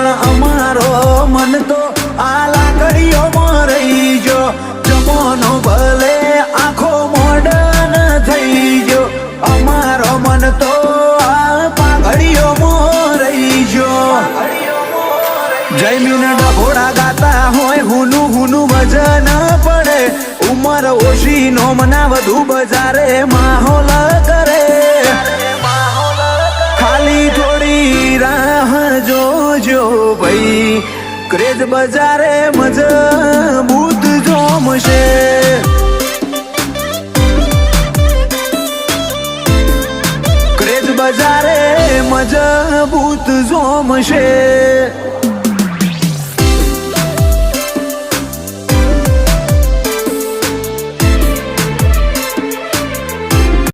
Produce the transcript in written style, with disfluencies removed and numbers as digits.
પણ અમારો મન તો આ લાકડીઓમાં રહી ગયો જમોનો ભલે આખો મોડર્ન થઈ ગયો અમારો મન તો આ પાઘડીઓમાં રહી ગયો જયમીન ડભોડા ગાતા હોય હુનું હુનું વજન પડે ઉમર ઓછી નોમના વધુ બજારે માહોલ કરે ખાલી થોડી રાહ જોજો ભાઈ ક્રેઝ બજારે મજબૂત જોમશે ક્રેઝ બજારે મજબૂત જોમશે